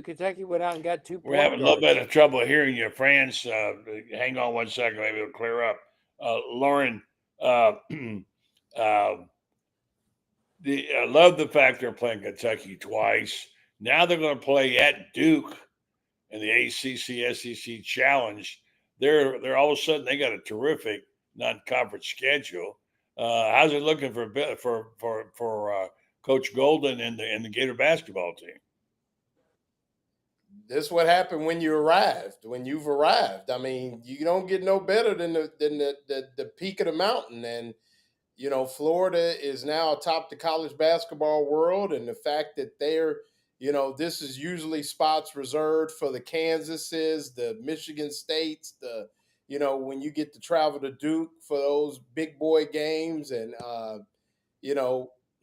Kentucky went out and got 2 points. We're having a little bit of trouble hearing you, Franz. Hang on 1 second, maybe it'll clear up. Loren, I love the fact they're playing Kentucky twice. Now they're going to play at Duke in the ACC SEC Challenge. They're all of a sudden they got a terrific non-conference schedule. How's it looking for Coach Golden and the Gator basketball team? This is what happened when you've arrived. I mean, you don't get no better than the peak of the mountain. And, Florida is now atop the college basketball world. And the fact that this is usually spots reserved for the Kansases, the Michigan States, when you get to travel to Duke for those big boy games. And,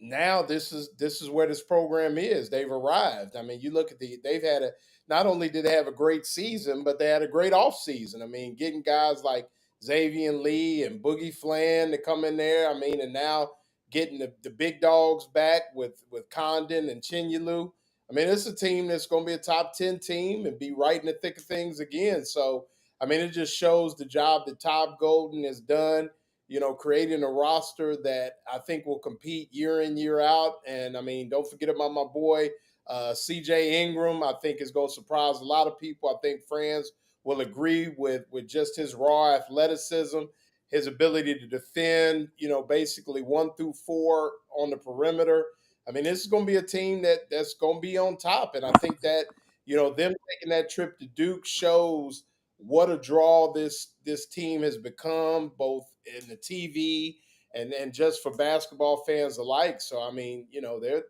now this is where this program is. They've arrived. I mean, you look at they've had not only did they have a great season, but they had a great off season. I mean, getting guys like Xavier Lee and Boogie Flan to come in there. I mean, and now getting the big dogs back with Condon and Chinyelu. I mean, it's a team that's going to be a top 10 team and be right in the thick of things again. So, I mean, it just shows the job that Todd Golden has done, creating a roster that I think will compete year in, year out. And, I mean, don't forget about my boy, CJ Ingram. I think is going to surprise a lot of people. I think Franz will agree with just his raw athleticism, his ability to defend, basically 1 through 4 on the perimeter. I mean, this is going to be a team that's going to be on top. And I think that, them taking that trip to Duke shows what a draw this team has become, both in the TV and just for basketball fans alike. So, I mean,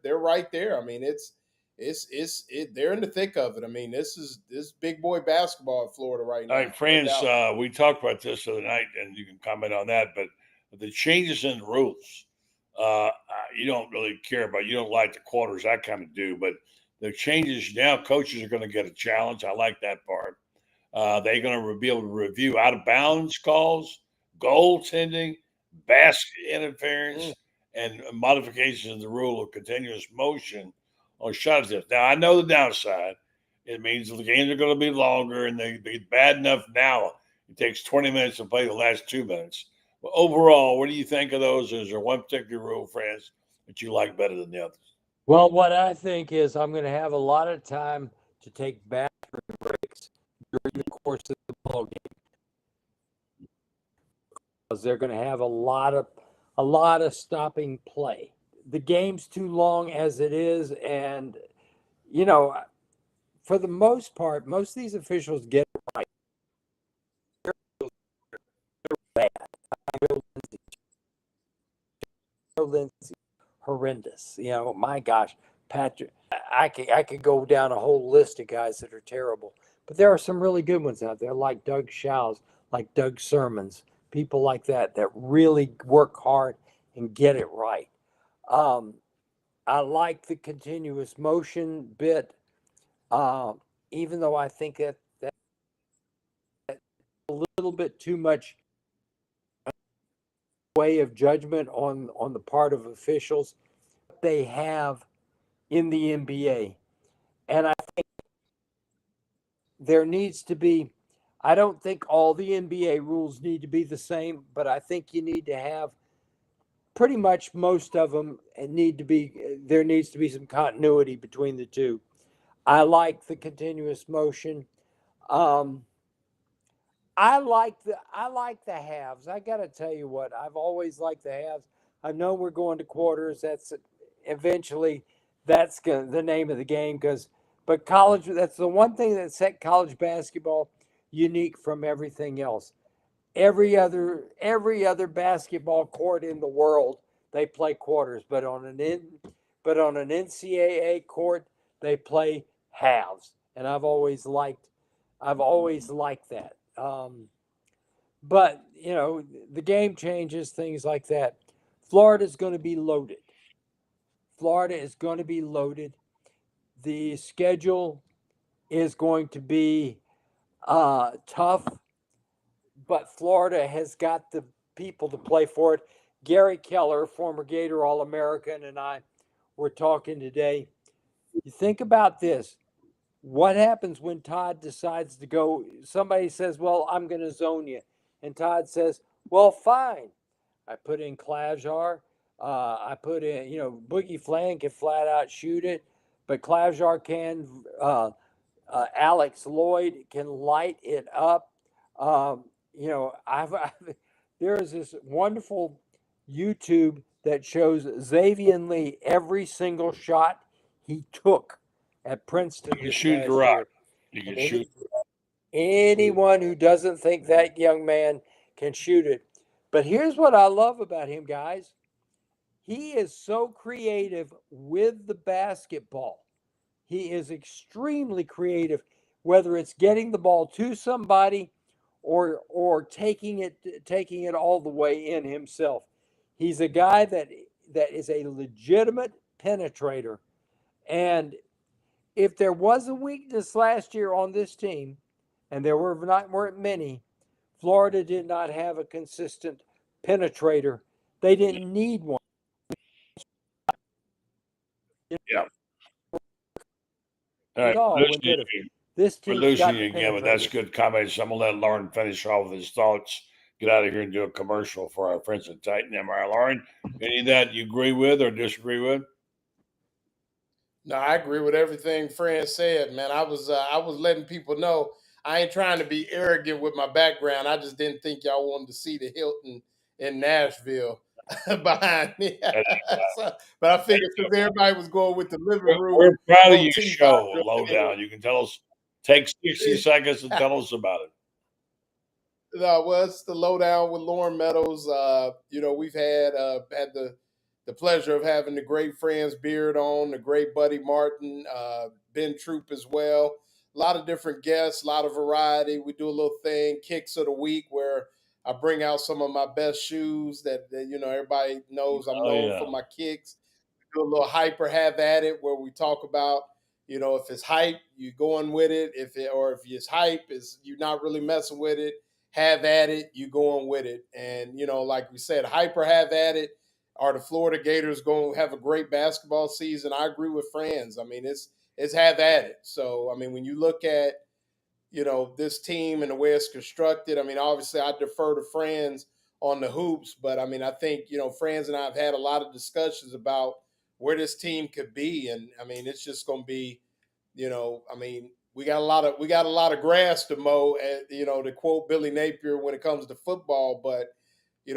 they're right there. I mean, they're in the thick of it. I mean, this big boy basketball in Florida right now. All right, Franz, we talked about this the other night, and you can comment on that, but the changes in the rules, you don't really care about. You don't like the quarters. I kind of do, but the changes now, coaches are going to get a challenge. I like that part. They're going to be able to review out of bounds calls, goaltending, basket interference, and modifications in the rule of continuous motion on shot attempts. Now, I know the downside. It means the games are going to be longer, and they're bad enough now. It takes 20 minutes to play the last 2 minutes. But overall, what do you think of those? Is there one particular rule, Franz, that you like better than the others? Well, what I think is I'm going to have a lot of time to take bathroom breaks during the course of the ball game, because they're going to have a lot of stopping play. The game's too long as it is, and for the most part, most of these officials get it right. They're bad. Lindsay, horrendous. My gosh, Patrick. I could go down a whole list of guys that are terrible, but there are some really good ones out there, like Doug Shows, like Doug Sermons, people like that really work hard and get it right. I like the continuous motion bit, even though I think that a little bit too much way of judgment on the part of officials they have in the NBA. And I think there needs to be, I don't think all the NBA rules need to be the same, but I think you need to have pretty much most of them there needs to be some continuity between the two. I like the continuous motion. I like the halves. I got to tell you what, I've always liked the halves. I know we're going to quarters. That's eventually the name of the game, but college, that's the one thing that set college basketball unique from everything else. Every other basketball court in the world, they play quarters, but on an NCAA court, they play halves, and I've always liked that. But the game changes, things like that. Florida's going to be loaded. The schedule is going to be tough, but Florida has got the people to play for it. Gary Keller, former Gator All-American, and I were talking today. You think about this. What happens when Todd decides to go? Somebody says, well, I'm going to zone you. And Todd says, well, fine. I put in Klajar. I put in, Boogie Flan can flat out shoot it, but Klajar can. Alex Lloyd can light it up. There is this wonderful YouTube that shows Xavier Lee every single shot he took at Princeton. You can shoot the rock. You can shoot. Anyone who doesn't think that young man can shoot it. But here's what I love about him, guys. He is so creative with the basketball. He is extremely creative, whether it's getting the ball to somebody or taking it all the way in himself. He's a guy that that is a legitimate penetrator. And if there was a weakness last year on this team, and there weren't many, Florida did not have a consistent penetrator. They didn't need one. Yeah. All right. This We're team losing you again, but that's good comments. I'm going to let Loren finish off with his thoughts. Get out of here and do a commercial for our friends at Titan MRI. Loren, any of that you agree with or disagree with? No, I agree with everything Franz said, man. I was letting people know I ain't trying to be arrogant with my background. I just didn't think y'all wanted to see the Hilton in Nashville behind me. But I figured because everybody was going with the living room. We're proud of your show, Lowdown. You can tell us, take 60 seconds and tell us about it. No, well, it's the Lowdown with Loren Meadows. We've had the pleasure of having the great Franz Beard on, the great Buddy Martin, Ben Troupe as well. A lot of different guests, a lot of variety. We do a little thing, Kicks of the Week, where I bring out some of my best shoes that everybody knows I'm known for my kicks. We do a little Hyper Have At It, where we talk about, if it's hype, you going with it. If it's hype, you're not really messing with it. Have at it, you going with it. And, like we said, Hyper Have At It. Are the Florida Gators going to have a great basketball season? I agree with Franz. I mean, it's have at it. So, I mean, when you look at, this team and the way it's constructed, I mean, obviously I defer to Franz on the hoops, but I mean, I think, Franz and I have had a lot of discussions about where this team could be. And I mean, it's just going to be, we got a lot of grass to mow, to quote Billy Napier when it comes to football, but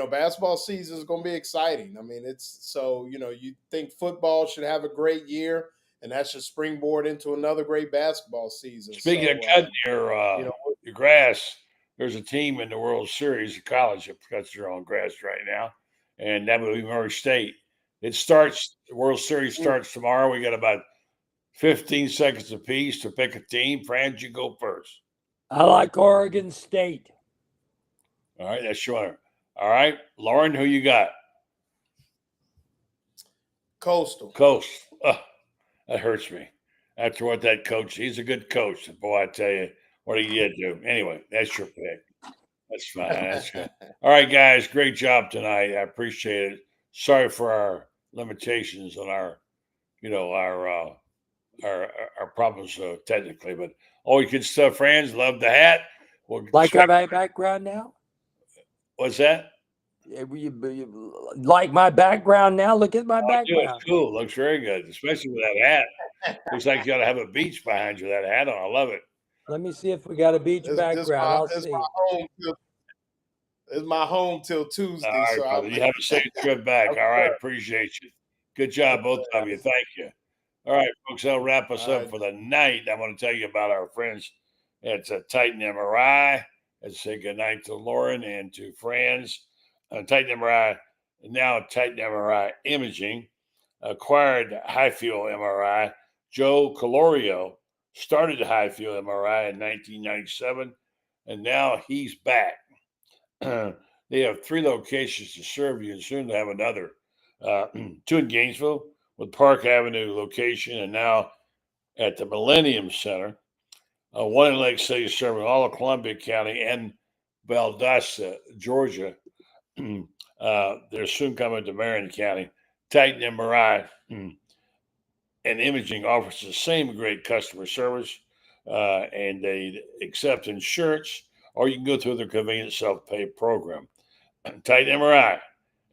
basketball season is going to be exciting. I mean, you think football should have a great year, and that should springboard into another great basketball season. Speaking of cutting your grass, there's a team in the World Series, a college that cuts their own grass right now, and that would be Murray State. The World Series starts tomorrow. We got about 15 seconds apiece to pick a team. Franz, you go first. I like Oregon State. All right, that's your. All right, Loren, who you got? Coastal. That hurts me. After what that coach, he's a good coach. Boy, I tell you, what did he do? Anyway, that's your pick. That's fine. That's good. All right, guys, great job tonight. I appreciate it. Sorry for our limitations on our problems technically, but all you good stuff, friends. Love the hat. Like my background now? What's that? Like my background now? Look at my background. It's cool. Looks very good, especially with that hat. Looks like you got to have a beach behind you. That hat on. I love it. Let me see if we got a beach background. It's my home till Tuesday. All right, so brother. You have a safe trip back. All right. Appreciate you. Good job, both of you. Thank you. All right, folks. That'll wrap us up for the night. I want to tell you about our friends at Titan MRI. Let's say good night to Loren and to Franz. Titan MRI, now Titan MRI Imaging, acquired High Field MRI. Joe Colorio started High Field MRI in 1997, and now he's back. They have 3 locations to serve you, and soon to have another. 2 in Gainesville with Park Avenue location, and now at the Millennium Center. 1 in Lake City, serving all of Columbia County and Valdosta, Georgia. They're soon coming to Marion County. Titan MRI and Imaging offers the same great customer service, and they accept insurance, or you can go through their convenient self-pay program. Titan MRI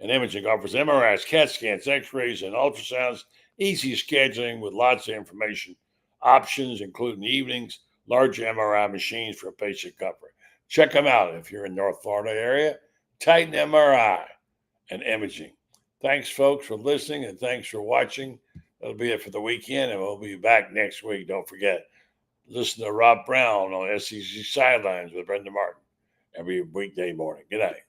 and Imaging offers MRIs, CAT scans, X-rays, and ultrasounds, easy scheduling with lots of information. Options including evenings, larger MRI machines for patient comfort. Check them out if you're in North Florida area. Titan MRI and Imaging. Thanks, folks, for listening, and thanks for watching. That'll be it for the weekend, and we'll be back next week. Don't forget, listen to Rob Brown on SEC Sidelines with Brendan Martin every weekday morning. Good night.